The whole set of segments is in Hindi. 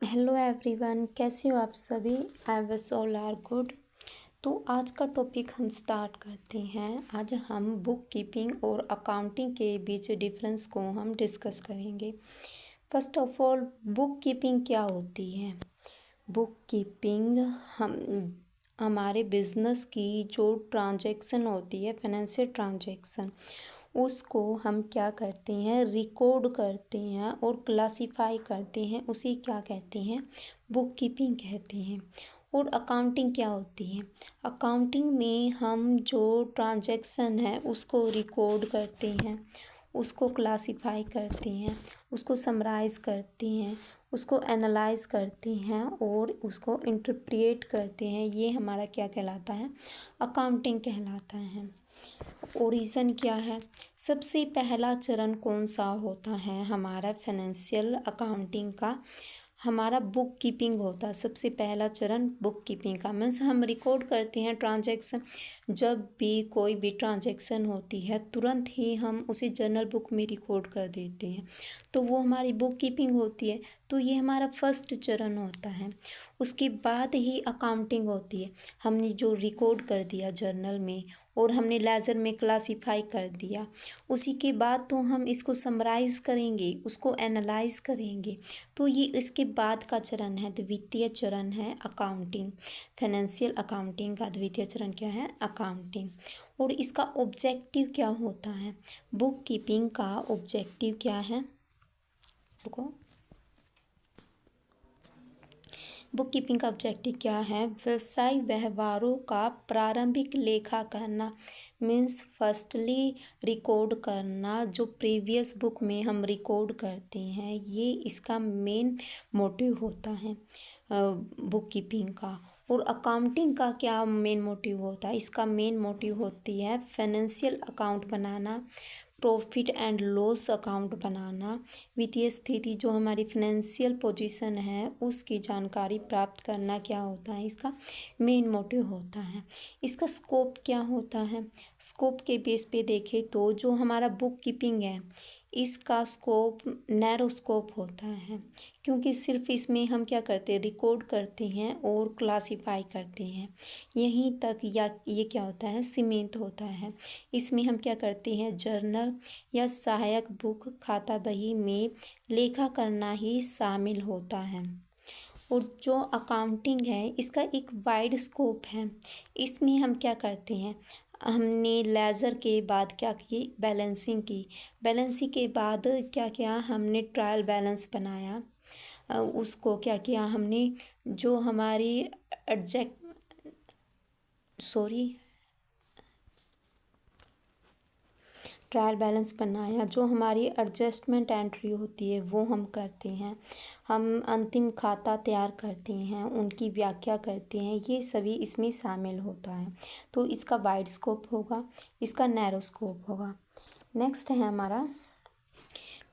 हेलो एवरीवन, कैसे हो आप सभी। I wish all are good. तो आज का टॉपिक हम स्टार्ट करते हैं। आज हम बुक कीपिंग और अकाउंटिंग के बीच डिफरेंस को हम डिस्कस करेंगे। First of all, book keeping क्या होती है। बुक कीपिंग हमारे बिजनेस की जो ट्रांजैक्शन होती है, फाइनेंशियल ट्रांजैक्शन, उसको हम क्या करते हैं, रिकॉर्ड करते हैं और क्लासीफाई करते हैं। उसी क्या कहते हैं, बुक कीपिंग कहते हैं। और अकाउंटिंग क्या होती है। अकाउंटिंग में हम जो ट्रांजैक्शन है उसको रिकॉर्ड करते हैं, उसको क्लासीफाई करते हैं, उसको समराइज़ करते हैं, उसको एनालाइज करते हैं और उसको इंटरप्रेट करते हैं। ये हमारा क्या कहलाता है, अकाउंटिंग कहलाता है। ओरिजिन क्या है, सबसे पहला चरण कौन सा होता है हमारा फाइनेंशियल अकाउंटिंग का, हमारा बुक कीपिंग होता है। सबसे पहला चरण बुक कीपिंग का मीन्स हम रिकॉर्ड करते हैं ट्रांजैक्शन। जब भी कोई भी ट्रांजैक्शन होती है तुरंत ही हम उसे जर्नल बुक में रिकॉर्ड कर देते हैं, तो वो हमारी बुक कीपिंग होती है। तो ये हमारा फर्स्ट चरण होता है। उसके बाद ही अकाउंटिंग होती है। हमने जो रिकॉर्ड कर दिया जर्नल में और हमने लेजर में क्लासीफाई कर दिया, उसी के बाद तो हम इसको समराइज़ करेंगे, उसको एनालाइज करेंगे। तो ये इसके बाद का चरण है, द्वितीय चरण है अकाउंटिंग। फाइनेंशियल अकाउंटिंग का द्वितीय चरण क्या है, अकाउंटिंग। और इसका ऑब्जेक्टिव क्या होता है, बुक कीपिंग का ऑब्जेक्टिव क्या है। रुको, बुक कीपिंग का ऑब्जेक्टिव क्या है, व्यवसाय व्यवहारों का प्रारंभिक लेखा करना। मीन्स फर्स्टली रिकॉर्ड करना, जो प्रीवियस बुक में हम रिकॉर्ड करते हैं, ये इसका मेन मोटिव होता है बुक कीपिंग का। और अकाउंटिंग का क्या मेन मोटिव होता है, इसका मेन मोटिव होती है फाइनेंशियल अकाउंट बनाना, प्रॉफिट एंड लॉस अकाउंट बनाना, वित्तीय स्थिति जो हमारी फाइनेंशियल पोजीशन है उसकी जानकारी प्राप्त करना क्या होता है, इसका मेन मोटिव होता है। इसका स्कोप क्या होता है, स्कोप के बेस पे देखें तो जो हमारा बुक कीपिंग है इसका स्कोप नैरो स्कोप होता है, क्योंकि सिर्फ इसमें हम क्या करते हैं, रिकॉर्ड करते हैं और क्लासीफाई करते हैं, यहीं तक। या ये क्या होता है, सीमित होता है। इसमें हम क्या करते हैं, जर्नल या सहायक बुक खाता बही में लेखा करना ही शामिल होता है। और जो अकाउंटिंग है इसका एक वाइड स्कोप है। इसमें हम क्या करते हैं, हमने लेज़र के बाद क्या की, बैलेंसिंग की। बैलेंसिंग के बाद क्या किया, हमने ट्रायल बैलेंस बनाया। उसको क्या किया हमने, जो हमारी ट्रायल बैलेंस बनाया, जो हमारी एडजस्टमेंट एंट्री होती है वो हम करते हैं। हम अंतिम खाता तैयार करते हैं, उनकी व्याख्या करते हैं, ये सभी इसमें शामिल होता है। तो इसका वाइड स्कोप होगा, इसका नैरो स्कोप होगा। नेक्स्ट है हमारा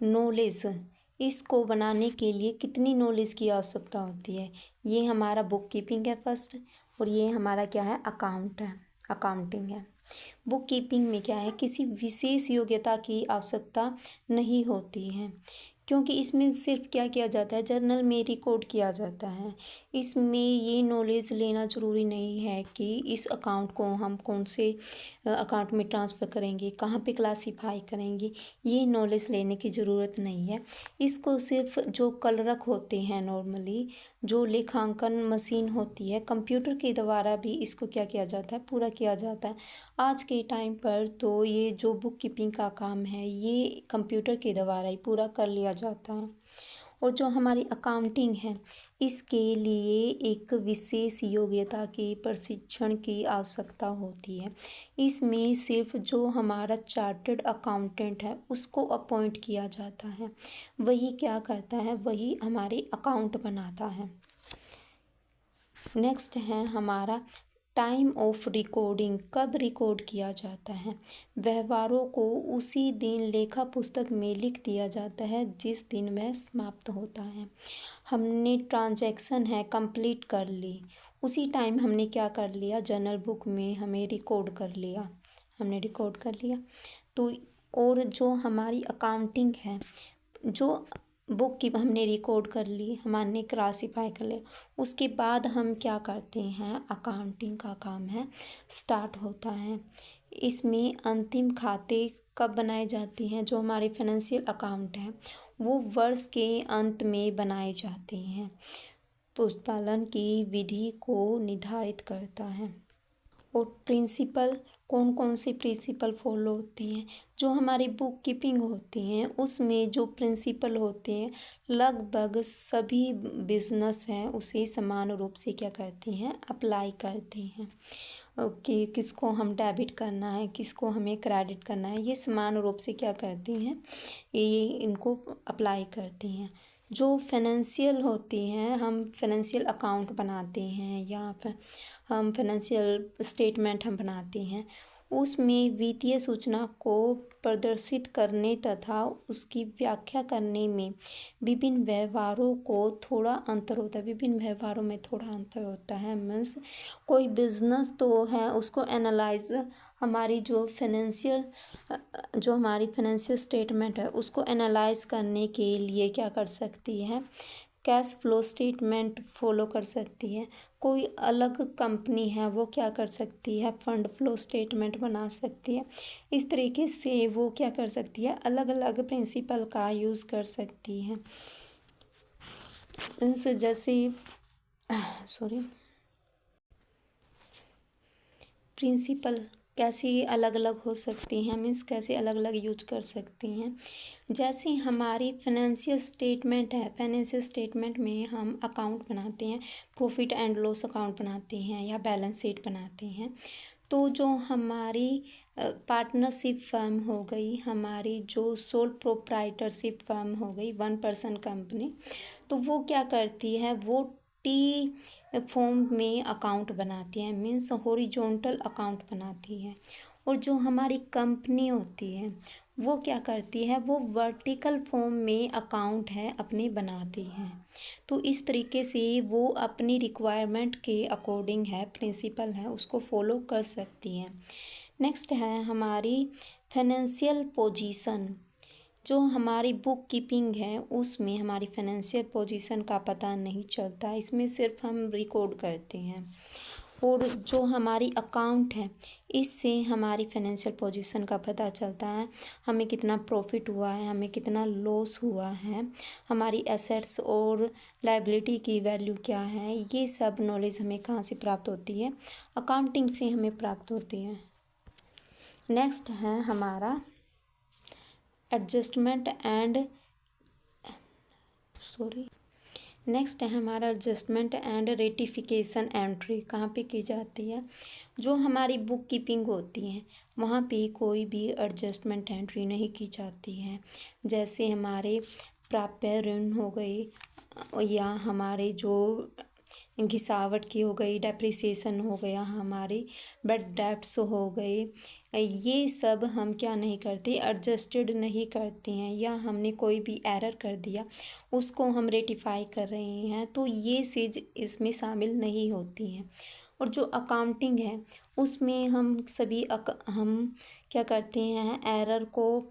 नॉलेज। इसको बनाने के लिए कितनी नॉलेज की आवश्यकता होती है, ये हमारा बुक कीपिंग है फर्स्ट, और ये हमारा क्या है, अकाउंटिंग है। बुक कीपिंग में क्या है, किसी विशेष योग्यता की आवश्यकता नहीं होती है, क्योंकि इसमें सिर्फ क्या किया जाता है, जर्नल में रिकॉर्ड किया जाता है। इसमें ये नॉलेज लेना ज़रूरी नहीं है कि इस अकाउंट को हम कौन से अकाउंट में ट्रांसफ़र करेंगे, कहाँ पे क्लासीफाई करेंगे, ये नॉलेज लेने की ज़रूरत नहीं है। इसको सिर्फ जो कलरक होते हैं, नॉर्मली जो लेखांकन मशीन होती है, कंप्यूटर के द्वारा भी इसको क्या किया जाता है, पूरा किया जाता है। आज के टाइम पर तो ये जो बुक कीपिंग का काम है ये कंप्यूटर के द्वारा ही पूरा कर लिया जाता है। और जो हमारी अकाउंटिंग है इसके लिए एक विशेष योग्यता की प्रशिक्षण की आवश्यकता होती है। इसमें सिर्फ जो हमारा चार्टर्ड अकाउंटेंट है उसको अपॉइंट किया जाता है, वही क्या करता है, वही हमारे अकाउंट बनाता है। नेक्स्ट है हमारा टाइम ऑफ रिकॉर्डिंग, कब रिकॉर्ड किया जाता है। व्यवहारों को उसी दिन लेखा पुस्तक में लिख दिया जाता है जिस दिन वह समाप्त होता है। हमने ट्रांजैक्शन है कंप्लीट कर ली, उसी टाइम हमने क्या कर लिया, जर्नल बुक में हमें रिकॉर्ड कर लिया, हमने रिकॉर्ड कर लिया। तो और जो हमारी अकाउंटिंग है, जो बुक की हमने रिकॉर्ड कर ली, हमने क्लासीफाई कर लिया। उसके बाद हम क्या करते हैं, अकाउंटिंग का काम है स्टार्ट होता है। इसमें अंतिम खाते कब बनाए जाते हैं, जो हमारे फाइनेंशियल अकाउंट हैं वो वर्ष के अंत में बनाए जाते हैं। पुष्पालन की विधि को निर्धारित करता है। और प्रिंसिपल, कौन कौन सी प्रिंसिपल फॉलो होती हैं, जो हमारी बुक कीपिंग होती हैं उसमें जो प्रिंसिपल होते हैं लगभग सभी बिजनेस हैं उसे समान रूप से क्या करती हैं, अप्लाई करते हैं कि किसको हम डेबिट करना है, किसको हमें क्रेडिट करना है, ये समान रूप से क्या करती हैं, ये इनको अप्लाई करती हैं। जो फाइनेंशियल होती हैं, हम फाइनेंशियल अकाउंट बनाते हैं या फिर हम फाइनेंशियल स्टेटमेंट हम बनाते हैं, उसमें वित्तीय सूचना को प्रदर्शित करने तथा उसकी व्याख्या करने में विभिन्न व्यवहारों को थोड़ा अंतर होता है। विभिन्न व्यवहारों में थोड़ा अंतर होता है मीन्स कोई बिजनेस तो है उसको एनालाइज, हमारी जो हमारी फाइनेंशियल स्टेटमेंट है उसको एनालाइज करने के लिए क्या कर सकती है, कैश फ्लो स्टेटमेंट फॉलो कर सकती है। कोई अलग कंपनी है वो क्या कर सकती है, फंड फ्लो स्टेटमेंट बना सकती है। इस तरीके से वो क्या कर सकती है, अलग अलग प्रिंसिपल का यूज़ कर सकती है। जैसे प्रिंसिपल कैसे अलग अलग हो सकती हैं, मीन्स कैसे अलग अलग यूज कर सकती हैं। जैसे हमारी फाइनेंशियल स्टेटमेंट है, फाइनेंशियल स्टेटमेंट में हम अकाउंट बनाते हैं, प्रॉफिट एंड लॉस अकाउंट बनाते हैं या बैलेंस शीट बनाते हैं। तो जो हमारी पार्टनरशिप फर्म हो गई, हमारी जो सोल प्रोप्राइटरशिप फर्म हो गई, 1 पर्सन कंपनी, तो वो क्या करती है, वो टी फॉर्म में अकाउंट बनाती है, मीन्स हॉरिजॉन्टल अकाउंट बनाती है। और जो हमारी कंपनी होती है वो क्या करती है, वो वर्टिकल फॉर्म में अकाउंट है अपने बनाती है। तो इस तरीके से वो अपनी रिक्वायरमेंट के अकॉर्डिंग है, प्रिंसिपल है उसको फॉलो कर सकती हैं। नेक्स्ट है हमारी फाइनेंशियल पोजीशन। जो हमारी बुक कीपिंग है उसमें हमारी फाइनेंशियल पोजीशन का पता नहीं चलता, इसमें सिर्फ हम रिकॉर्ड करते हैं। और जो हमारी अकाउंट है इससे हमारी फाइनेंशियल पोजीशन का पता चलता है, हमें कितना प्रॉफिट हुआ है, हमें कितना लॉस हुआ है, हमारी एसेट्स और लायबिलिटी की वैल्यू क्या है, ये सब नॉलेज हमें कहाँ से प्राप्त होती है, अकाउंटिंग से हमें प्राप्त होती है। नेक्स्ट है हमारा एडजस्टमेंट एंड नेक्स्ट है हमारा एडजस्टमेंट एंड रेटिफिकेशन एंट्री। कहाँ पे की जाती है, जो हमारी बुक कीपिंग होती है वहाँ पे कोई भी एडजस्टमेंट एंट्री नहीं की जाती है। जैसे हमारे प्राप्य ऋण हो गई या हमारे जो घिसावट की हो गई, डेप्रिसिएशन हो गया, हमारी बैड डेब्ट्स हो गए, ये सब हम क्या नहीं करते, एडजस्टेड नहीं करते हैं। या हमने कोई भी एरर कर दिया उसको हम रेटिफाई कर रहे हैं तो ये चीज़ इसमें शामिल नहीं होती हैं। और जो अकाउंटिंग है उसमें हम हम क्या करते हैं, एरर को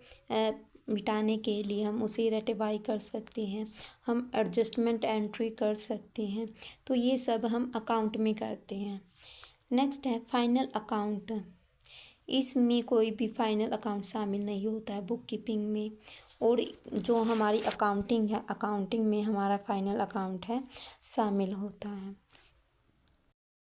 मिटाने के लिए हम उसे रेटिफाई कर सकते हैं, हम एडजस्टमेंट एंट्री कर सकते हैं। तो ये सब हम अकाउंट में करते हैं। नेक्स्ट है फाइनल अकाउंट। इसमें कोई भी फाइनल अकाउंट शामिल नहीं होता है बुक कीपिंग में। और जो हमारी अकाउंटिंग है, अकाउंटिंग में हमारा फाइनल अकाउंट है शामिल होता है।